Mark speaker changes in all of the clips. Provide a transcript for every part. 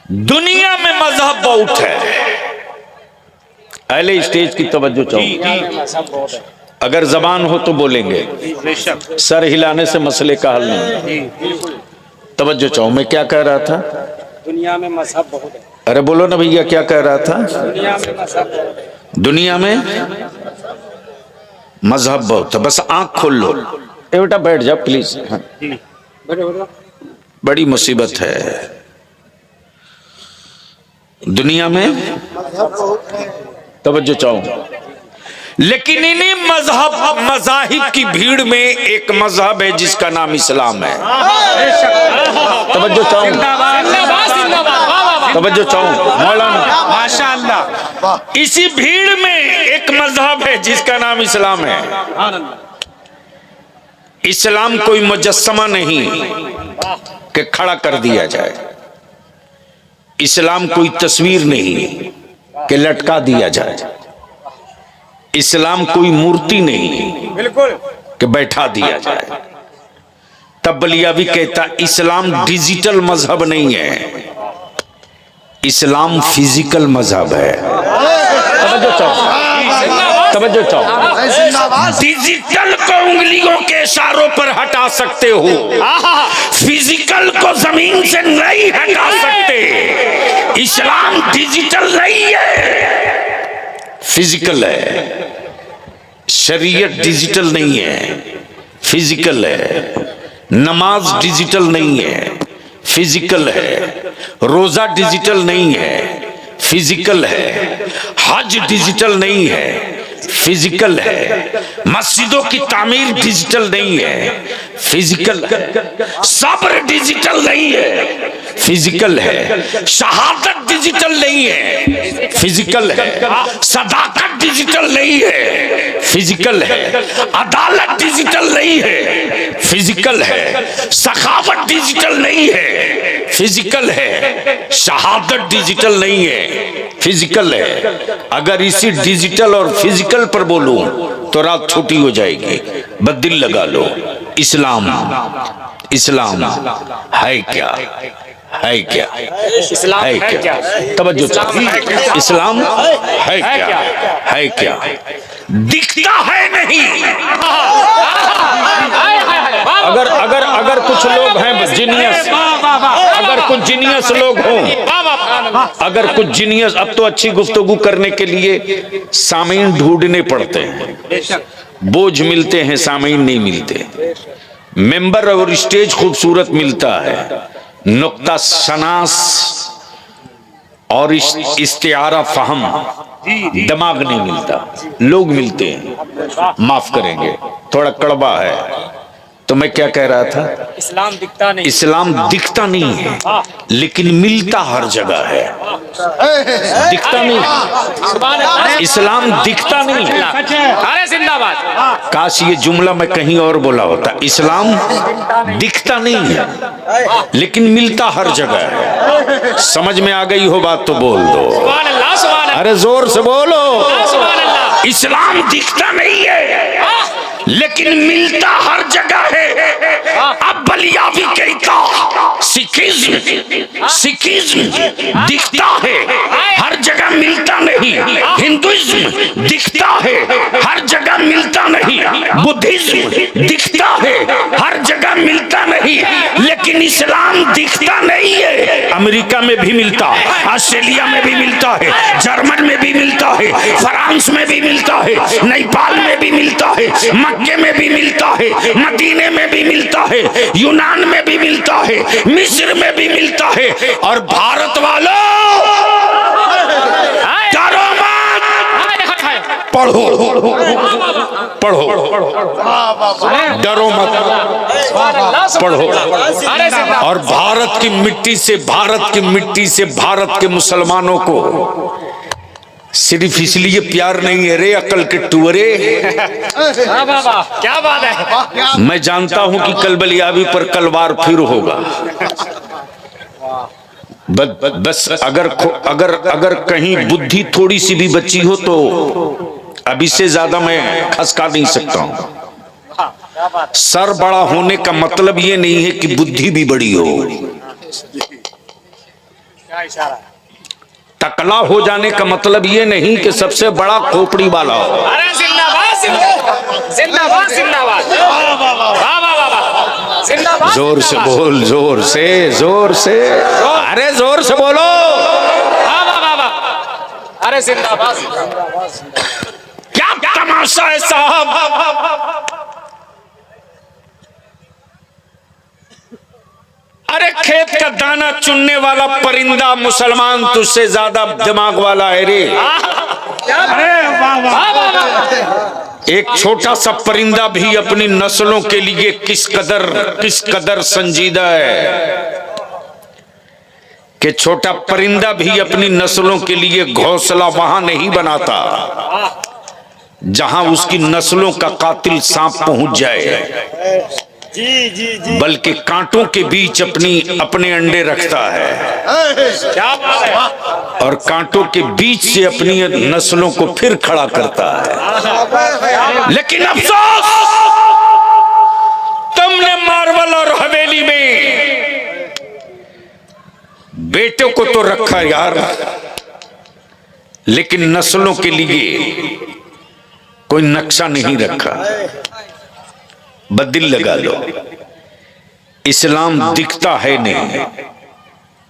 Speaker 1: दुनिया में मजहब बहुत है। अहले स्टेज की तवज्जो चाहो, अगर जबान हो तो बोलेंगे, सर हिलाने से मसले का हल नहीं। तवज्जो चाहो, मैं क्या कह रहा था?
Speaker 2: दुनिया में मजहब बहुत है।
Speaker 1: अरे बोलो ना भैया, क्या कह रहा था?
Speaker 2: दुनिया में मजहब बहुत है।
Speaker 1: दुनिया में मजहब बहुत है, बस आंख खोल लो। ए बेटा बैठ जाओ प्लीज। हाँ। बड़ी मुसीबत है दुनिया में, तवज्जो चाहो। लेकिन इन्हीं मजहब मजाहिब की भीड़ में एक मजहब है जिसका नाम इस्लाम है। तवज्जो चाहो, तवज्जो चाहो मौलाना, माशाअल्लाह। इसी भीड़ में एक मजहब है जिसका नाम इस्लाम है। इस्लाम कोई मुजस्समा नहीं कि खड़ा कर दिया जाए, इस्लाम कोई तस्वीर नहीं कि लटका दिया जाए, इस्लाम कोई मूर्ति नहीं
Speaker 2: बिल्कुल
Speaker 1: कि बैठा दिया जाए। तब बलियावी कहता इस्लाम डिजिटल मजहब नहीं है, इस्लाम फिजिकल मजहब है। तवज्जो चाहो, तवज्जो चाहो। डिजिटल को उंगलियों के इशारों पर हटा सकते हो, फिजिकल को जमीन से नहीं हटा सकते। इस्लाम डिजिटल नहीं है, फिजिकल है। शरीयत डिजिटल नहीं है, फिजिकल है। नमाज डिजिटल नहीं है, फिजिकल है। रोजा डिजिटल नहीं है, फिजिकल है। हज डिजिटल नहीं है, फिजिकल है। मस्जिदों की तामीर डिजिटल नहीं है, फिजिकल है। सब्र डिजिटल नहीं है, फिजिकल है। शहादत डिजिटल नहीं है, फिजिकल है। सदाकत डिजिटल नहीं है, फिजिकल है। अदालत डिजिटल नहीं है, फिजिकल है। सखावत डिजिटल नहीं है, फिजिकल है। शहादत डिजिटल नहीं है, फिजिकल है। अगर इसी डिजिटल और फिजिकल पर बोलूं तो रात छोटी हो जाएगी। बस दिल लगा लो, इस्लाम, इस्लाम है क्या? है क्या?
Speaker 2: इस्लाम
Speaker 1: है क्या? तवज्जो चाहो, इस्लाम है क्या? है क्या? दिखता है नहीं। अगर अगर अगर कुछ लोग हैं जीनियस, अगर कुछ जीनियस लोग हों, अगर कुछ जीनियस, अब तो अच्छी गुफ्तगू करने के लिए सामीन ढूंढने पड़ते हैं, बोझ मिलते हैं, सामीन नहीं मिलते। मेंबर और स्टेज खूबसूरत मिलता है, नुक्ता शनास और इस्तिआरा फहम दिमाग नहीं मिलता। लोग मिलते हैं, माफ करेंगे थोड़ा कड़वा है। तो मैं क्या कह रहा था?
Speaker 2: इस्लाम दिखता नहीं,
Speaker 1: इस्लाम दिखता नहीं है लेकिन मिलता हर जगह है। दिखता नहीं, इस्लाम दिखता नहीं है।
Speaker 2: अरे जिंदाबाद।
Speaker 1: काश ये जुमला मैं कहीं और बोला होता। इस्लाम दिखता नहीं है लेकिन मिलता हर जगह है। समझ में आ गई हो बात तो बोल दो। अरे जोर से बोलो। इस्लाम दिखता नहीं है लेकिन मिलता हर जगह है। अब बलियावी कहता सिखिज्म दिखता है, हर जगह मिलता नहीं। हिंदुइज्म दिखता है, हर जगह मिलता नहीं। बुद्धिज्म दिखता है, हर जगह मिलता नहीं। लेकिन इस्लाम दिखता नहीं है। अमेरिका में भी मिलता है, ऑस्ट्रेलिया में भी मिलता है, जर्मन में भी मिलता है, फ्रांस में भी मिलता है, नेपाल में भी मिलता है, मक्के में भी मिलता है, मदीने में भी मिलता है, यूनान में भी मिलता है, मिस्र में भी मिलता है। और भारत वालों डरो मत, पढ़ो पढ़ो, डरो मत, पढ़ो। और भारत की मिट्टी से, भारत की मिट्टी से भारत के मुसलमानों को सिर्फ इसलिए प्यार नहीं है रे अकल के टुअरे।
Speaker 2: क्या बात है।
Speaker 1: मैं जानता हूं कि कल बलियावी पर कलवार फिर होगा। बस अगर अगर अगर कहीं बुद्धि थोड़ी सी भी बची हो तो अभी से ज्यादा मैं खसका नहीं सकता हूं। सर बड़ा होने का मतलब ये नहीं है कि बुद्धि भी बड़ी हो।
Speaker 2: क्या इशारा है?
Speaker 1: टकला हो जाने का मतलब ये नहीं कि सबसे बड़ा खोपड़ी वाला हो।
Speaker 2: अरे जिंदाबाद जिंदाबाद जिंदाबाद जिंदाबाद, वाह वाह वाह वाह, जिंदाबाद
Speaker 1: जोर से
Speaker 2: जिंदाबाद।
Speaker 1: बोल, जोर से, जोर से, अरे जोर से बोलो।
Speaker 2: वाह वाह वाह वाह, अरे जिंदाबाद जिंदाबाद।
Speaker 1: क्या तमाशा है साहब। अरे खेत का दाना चुनने वाला परिंदा मुसलमान तुझसे ज्यादा दिमाग वाला है रे। एक छोटा सा परिंदा भी अपनी नस्लों के लिए किस कदर संजीदा है कि छोटा परिंदा भी अपनी नस्लों के लिए घोंसला वहां नहीं बनाता जहां उसकी नस्लों का कातिल सांप पहुंच जाए, बल्कि कांटों के बीच अपने अंडे रखता है
Speaker 2: क्या बात है?
Speaker 1: और कांटों के बीच से अपनी नस्लों को फिर खड़ा करता है। लेकिन अफसोस, तुमने मार्वल और हवेली में बेटे को तो रखा यार, लेकिन नस्लों के लिए कोई नक्शा नहीं रखा। बदिल लगा लो, इस्लाम दिखता है नहीं,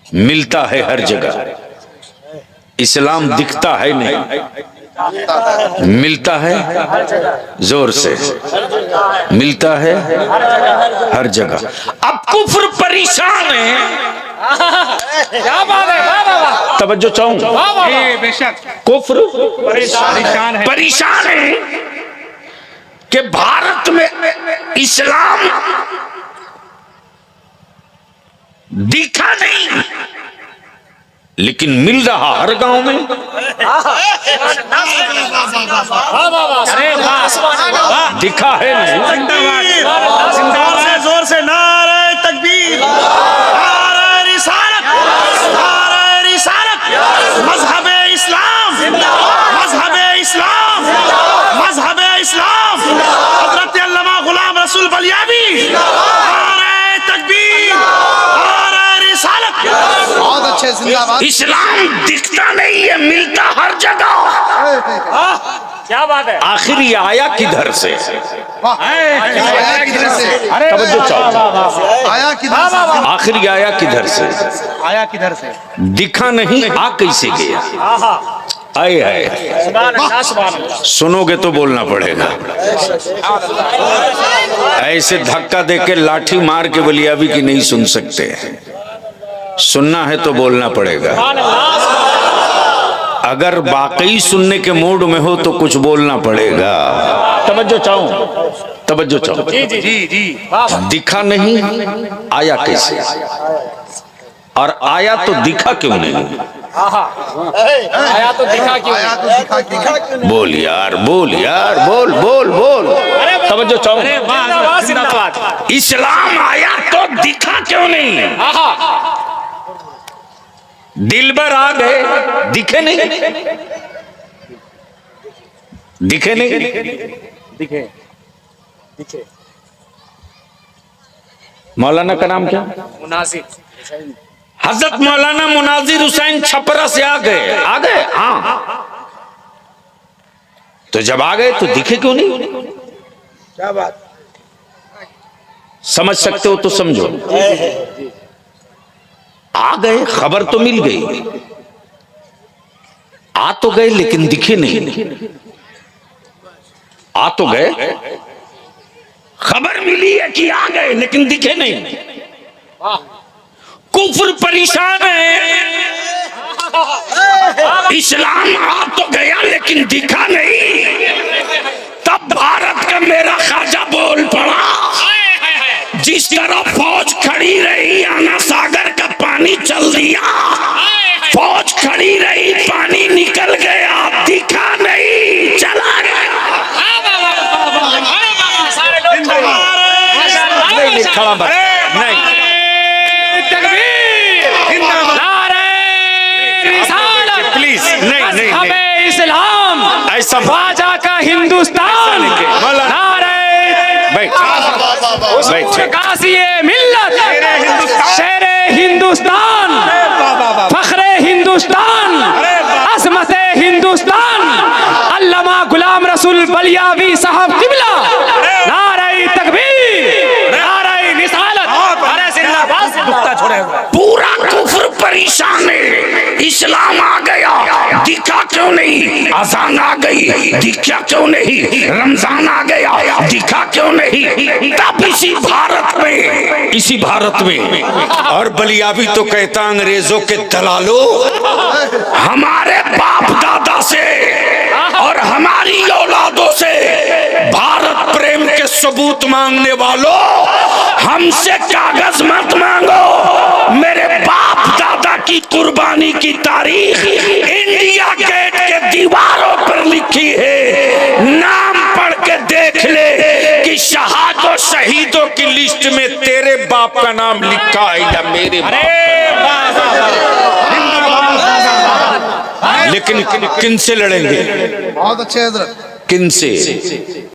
Speaker 1: मिलता है हर जगह। इस्लाम दिखता है नहीं, मिलता है जोर से, मिलता है हर जगह। अब कुफ्र परेशान है।
Speaker 2: क्या बात है? वाह वाह वाह,
Speaker 1: तवज्जो चाहूं,
Speaker 2: वाह वाह वाह।
Speaker 3: बेशक
Speaker 1: कुफ्र
Speaker 3: परेशान है
Speaker 1: कि भारत में इस्लाम दिखा नहीं, लेकिन मिल रहा हर गांव में।
Speaker 2: अरे वाह,
Speaker 1: दिखा है नहीं,
Speaker 3: जोर से नारे तकबीर, नारे रिसालत, नारे रिसालत, मजहबे इस्लाम, मजहबे इस्लाम, मजहबे इस्लाम, हजरत अल्लामा गुलाम रसूल बलियावी, नारे तकबीर, नारे रिसालत।
Speaker 4: बहुत अच्छे, जिंदाबाद।
Speaker 1: इस्लाम दिखता नहीं है, मिलता हर जगह।
Speaker 2: क्या बात है?
Speaker 1: आखिर आया किधर से?
Speaker 4: आया किधर से?
Speaker 1: तवज्जो चाहो,
Speaker 4: आया किधर से?
Speaker 1: आखिर आया किधर से?
Speaker 3: आया किधर से?
Speaker 1: दिखा नहीं, आ कैसे गया? आए है,
Speaker 2: सुभान अल्लाह, सुभान अल्लाह।
Speaker 1: सुनोगे तो बोलना पड़ेगा। ऐसे धक्का देके लाठी मार के बलियाबी की नहीं सुन सकते, सुनना है तो बोलना पड़ेगा।
Speaker 2: सुभान अल्लाह।
Speaker 1: अगर वाकई सुनने के मूड में हो तो कुछ बोलना पड़ेगा। तवज्जो चाहूं, तवज्जो चाहूं।
Speaker 2: जी जी जी जी, वाह वाह।
Speaker 1: दिखा नहीं, आया कैसे? और आया तो दिखा क्यों नहीं?
Speaker 2: आया तो दिखा क्यों?
Speaker 4: आया तो दिखा क्यों?
Speaker 1: बोल यार, बोल यार, बोल बोल बोल। तवज्जो चाहूं,
Speaker 2: जिंदाबाद जिंदाबाद।
Speaker 1: इस्लाम आया तो दिखा क्यों नहीं? दिलबर आ गए, दिखे नहीं, दिखे नहीं,
Speaker 2: दिखे दिखे।
Speaker 1: मौलाना का नाम क्या?
Speaker 2: मुनासिब
Speaker 1: हजरत मौलाना मुनाजिर हुसैन छपरा से आ गए, हाँ। तो जब आ गए तो दिखे क्यों नहीं?
Speaker 4: क्या बात?
Speaker 1: समझ सकते हो तो समझो। आ गए, खबर तो मिल गई, आ तो गए लेकिन दिखे नहीं। आ तो गए, खबर मिली है कि आ गए लेकिन दिखे नहीं। कुफ्र परेशान है, इस्लाम आ तो गया लेकिन दिखा नहीं। तब भारत का मेरा ख्वाजा बोल पड़ा, जिस तरह फौज खड़ी रही आना सागर का पानी चल दिया, फौज खड़ी रही पानी निकल गया, दिखा नहीं चला गया। नहीं खड़ा मत, नहीं प्लीज, नहीं नहीं
Speaker 2: हमें इस्लाम
Speaker 1: ऐसा
Speaker 2: ख्वाजा का हिंदुस्तान, नारे
Speaker 1: बैठ
Speaker 2: कासिए मिल्लत, शेरे हिंदुस्तान, फख्र बलियावी साहब किबला, नारे तकबीर, नारे रिसालत, नारे जिंदाबाद।
Speaker 3: नुक्ता छोड़े
Speaker 1: पूरा कुफ्र परेशान है, इस्लाम आ गया दिखा क्यों नहीं, अजान आ गई दिखा क्यों नहीं, रमजान आ गया दिखा क्यों नहीं। तब इसी भारत में और बलियावी तो कहता अंग्रेजों के दलालों, हमारे बाप दादा से और हमारी औलादों से भारत प्रेम के सबूत मांगने वालों, हमसे कागज मत मांगो। मेरे बाप दादा की कुर्बानी की तारीख इंडिया गेट के दीवारों पर लिखी है, नाम पढ़ के देख ले कि शहीदों की लिस्ट में तेरे बाप का नाम लिखा है या मेरे बाप। लेकिन किन से लड़ेंगे,
Speaker 4: बहुत अच्छे हजरत।
Speaker 1: किन से?